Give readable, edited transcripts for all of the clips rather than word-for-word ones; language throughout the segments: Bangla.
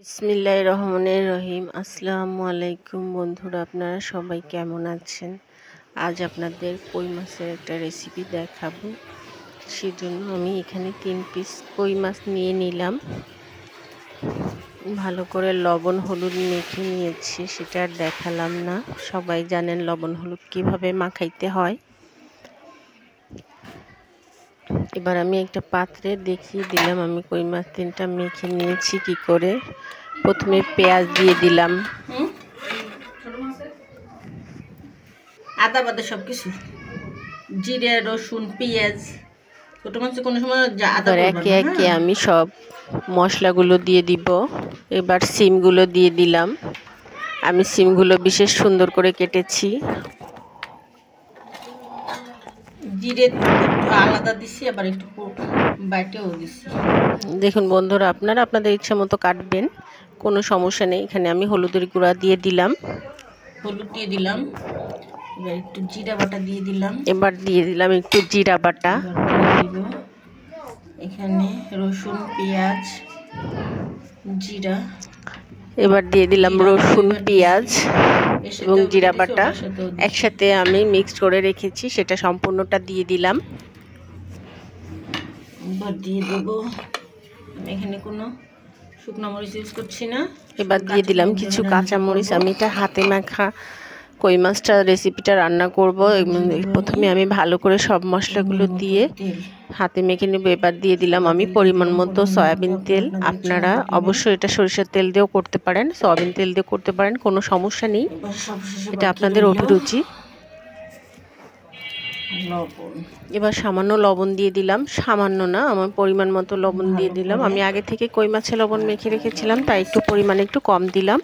বিসমিল্লাহির রহমানির রহিম। আসসালামু আলাইকুম বন্ধুরা, আপনারা সবাই কেমন আছেন? আজ আপনাদের কই মাছের একটা রেসিপি দেখাবো। সেজন্য আমি এখানে 3 পিস কই মাছ নিয়ে নিলাম। ভালো করে লবণ হলুদ মেখে নিয়েছি, সেটা আর দেখালাম না। সবাই জানেন লবণ হলুদ কিভাবে মাখাইতে হয়। এবার আমি একটা পাত্রে দেখিয়ে দিলাম আমি কই মাছ 3টা মেখে নিয়েছি কি করে। প্রথমে পেঁয়াজ দিয়ে দিলাম, আদা বাদা সব কিছু, জিরে রসুন পেঁয়াজ। ছোট মাছে কোনো সময় আদা এবার একে একে আমি সব মশলাগুলো দিয়ে দিব। এবার সিমগুলো দিয়ে দিলাম। আমি সিমগুলো বিশেষ সুন্দর করে কেটেছি। জিরে একটু আলাদা দিছি, আবার একটু বাটেও দিছি। দেখুন বন্ধুরা, আপনারা আপনাদের ইচ্ছা মতো কাটবেন, কোনো সমস্যা নেই। এখানে আমি হলুদের গুঁড়া দিয়ে দিলাম, হলুদ দিয়ে দিলাম। এবার একটু জিরা বাটা দিয়ে দিলাম। এবার দিয়ে দিলাম একটু জিরা বাটা। এখানে রসুন পেঁয়াজ জিরা, এবার দিয়ে দিলাম রসুন পেঁয়াজ এবং জিরা বাটা একসাথে আমি মিক্সড করে রেখেছি, সেটা সম্পূর্ণটা দিয়ে দিলাম। এবার দিয়ে দেবো, এখানে কোনো শুকনো মরিচ ইউজ করছি না। এবার দিয়ে দিলাম কিছু কাঁচা মরিচ। আমি এটা হাতে মাখা কই মাছটা রেসিপিটা রান্না করব। প্রথমে আমি ভালো করে সব মশলাগুলো দিয়ে হাতে মেখে নেব। এবার দিয়ে দিলাম আমি পরিমাণ মতো সয়াবিন তেল। আপনারা অবশ্যই এটা সরিষার তেল দিয়েও করতে পারেন, সয়াবিন তেল দিয়ে করতে পারেন, কোনো সমস্যা নেই, এটা আপনাদের অভিরুচি। এবার সামান্য লবণ দিয়ে দিলাম, সামান্য না, আমার পরিমাণ মতো লবণ দিয়ে দিলাম। আমি আগে থেকে কই মাছে লবণ মেখে রেখেছিলাম, তাই একটু পরিমাণে একটু কম দিলাম।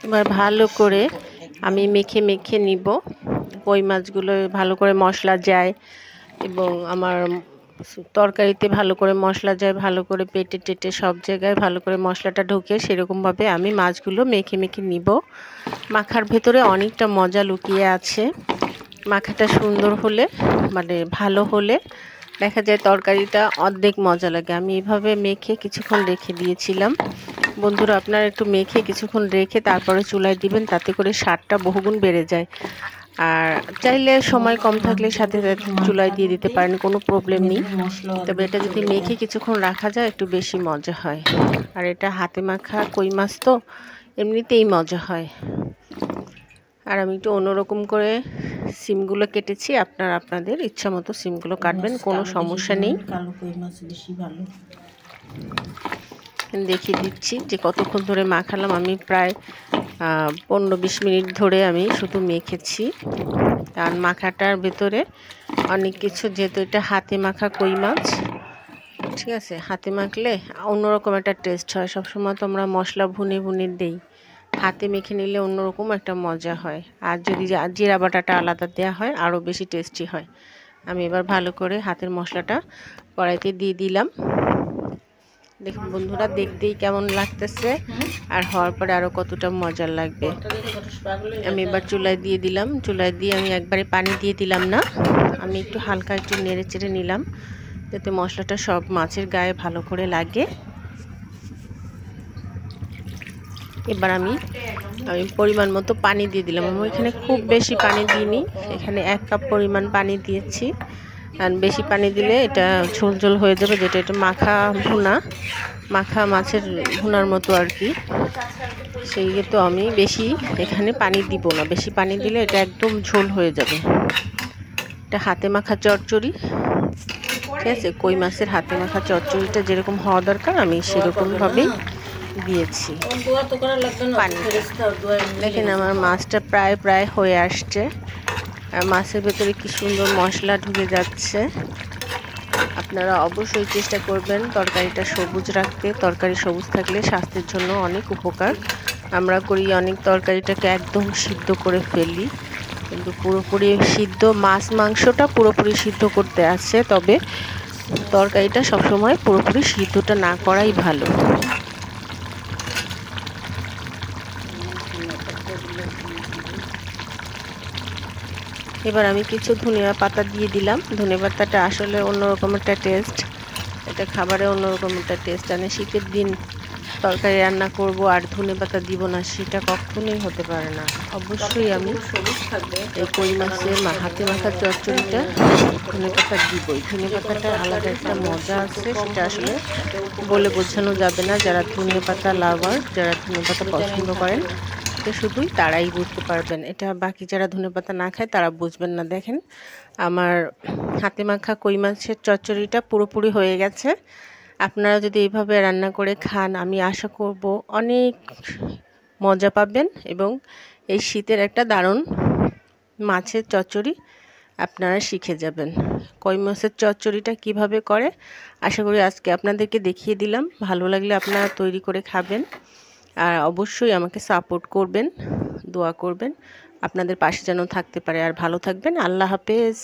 এবার ভালো করে আমি মেখে মেখে নিব। কই মাছগুলো ভালো করে মশলা যায় এবং আমার তরকারিতে ভালো করে মশলা যায়, ভালো করে পেটে টেটে সব জায়গায় ভালো করে মশলাটা ঢুকে, সেরকমভাবে আমি মাছগুলো মেখে মেখে নিব। মাখার ভেতরে অনেকটা মজা লুকিয়ে আছে। মাখাটা সুন্দর হলে, মানে ভালো হলে দেখা যায় তরকারিটা অর্ধেক মজা লাগে। আমি এভাবে মেখে কিছুক্ষণ রেখে দিয়েছিলাম। বন্ধুরা, আপনারা একটু মেখে কিছুক্ষণ রেখে তারপরে চুলায় দিবেন, তাতে করে স্বাদটা বহুগুণ বেড়ে যায়। আর চাইলে সময় কম থাকলে সাথে চুলায় দিয়ে দিতে পারেন, কোনো প্রবলেম নেই। তবে এটা যদি মেখে কিছুক্ষণ রাখা যায় একটু বেশি মজা হয়। আর এটা হাতে মাখা কই মাছ তো এমনিতেই মজা হয়। আর আমি একটু অন্যরকম করে সিমগুলো কেটেছি, আপনারা আপনাদের ইচ্ছা মতো সিমগুলো কাটবেন, কোনো সমস্যা নেই। কালো কই মাছ বেশি ভালো। দেখিয়ে দিচ্ছি যে কতক্ষণ ধরে মাখালাম। আমি প্রায় 15-20 মিনিট ধরে আমি শুধু মেখেছি। কারণ মাখাটার ভেতরে অনেক কিছু, যেহেতু এটা হাতে মাখা কই মাছ, ঠিক আছে, হাতে মাখলে অন্যরকম একটা টেস্ট হয়। সবসময় তো আমরা মশলা ভুনে ভুনে দিই, হাতে মেখে নিলে অন্যরকম একটা মজা হয়। আর যদি জিরা বাটাটা আলাদা দেওয়া হয় আরও বেশি টেস্টি হয়। আমি এবার ভালো করে হাতের মশলাটা কড়াইতে দিয়ে দিলাম। দেখুন বন্ধুরা, দেখতেই কেমন লাগতেছে, আর হওয়ার পরে আরও কতটা মজার লাগবে। আমি এবার চুলায় দিয়ে দিলাম। চুলায় দিয়ে আমি একবারে পানি দিয়ে দিলাম না, আমি একটু হালকা একটু নেড়ে চেড়ে নিলাম, যাতে মশলাটা সব মাছের গায়ে ভালো করে লাগে। এবার আমি পরিমাণ মতো পানি দিয়ে দিলাম। আমি এখানে খুব বেশি পানি দিইনি, এখানে 1 কাপ পরিমাণ পানি দিয়েছি। আর বেশি পানি দিলে এটা ঝোল ঝোল হয়ে যাবে, যেটা এটা মাখা ভুনা, মাখা মাছের ভুনার মতো আর কি। সেই তো আমি বেশি এখানে পানি দিব না, বেশি পানি দিলে এটা একদম ঝোল হয়ে যাবে। এটা হাতে মাখা চচ্চড়ি, ঠিক আছে, কই মাছের হাতে মাখা চচ্চড়িটা যেরকম হওয়া দরকার আমি সেরকমভাবেই দিয়েছি পানি। দেখেন আমার মাছটা প্রায় হয়ে আসছে, আর মাছের ভেতরে কি সুন্দর মশলা ঢুকে যাচ্ছে। আপনারা অবশ্যই চেষ্টা করবেন তরকারিটা সবুজ রাখতে। তরকারি সবুজ থাকলে স্বাস্থ্যের জন্য অনেক উপকার। আমরা করি অনেক তরকারিটাকে একদম সিদ্ধ করে ফেলি, কিন্তু পুরোপুরি সিদ্ধ মাংসটা পুরোপুরি সিদ্ধ করতে আছে, তবে তরকারিটা সবসময় পুরোপুরি সিদ্ধটা না করাই ভালো। এবার আমি কিছু ধনিয়া পাতা দিয়ে দিলাম। ধনিয়া পাতাটা আসলে অন্যরকম একটা টেস্ট, এটা খাবারে অন্যরকম একটা টেস্ট আনে। শীতের দিন তরকারি রান্না করব আর ধনিয়া পাতা দিব না, সেটা কখনোই হতে পারে না। অবশ্যই আমি এই কই মাছের হাতে মাখা চচ্চড়িটা ধনিয়া পাতা দিবই। ধনিয়া পাতাটার আলাদা একটা মজা আছে, সেটা আসলে বলে বোঝানো যাবে না। যারা ধনিয়া পাতা লাভার, যারা ধনিয়া পাতা পছন্দ করেন, এটা শুধুই তারাই বুঝতে পারবেন। এটা বাকি যারা ধনেপাতা না খায় তারা বুঝবেন না। দেখেন আমার হাতে মাখা কই মাছের চচ্চড়িটা পুরোপুরি হয়ে গেছে। আপনারা যদি এইভাবে রান্না করে খান, আমি আশা করব অনেক মজা পাবেন এবং এই শীতের একটা দারুণ মাছের চচ্চড়ি আপনারা শিখে যাবেন। কই মাছের চচ্চড়িটা কিভাবে করে আশা করি আজকে আপনাদেরকে দেখিয়ে দিলাম। ভালো লাগলে আপনারা তৈরি করে খাবেন আর অবশ্যই আমাকে সাপোর্ট করবেন, দোয়া করবেন, আপনাদের পাশে যেন থাকতে পারে। আর ভালো থাকবেন। আল্লাহ হাফেজ।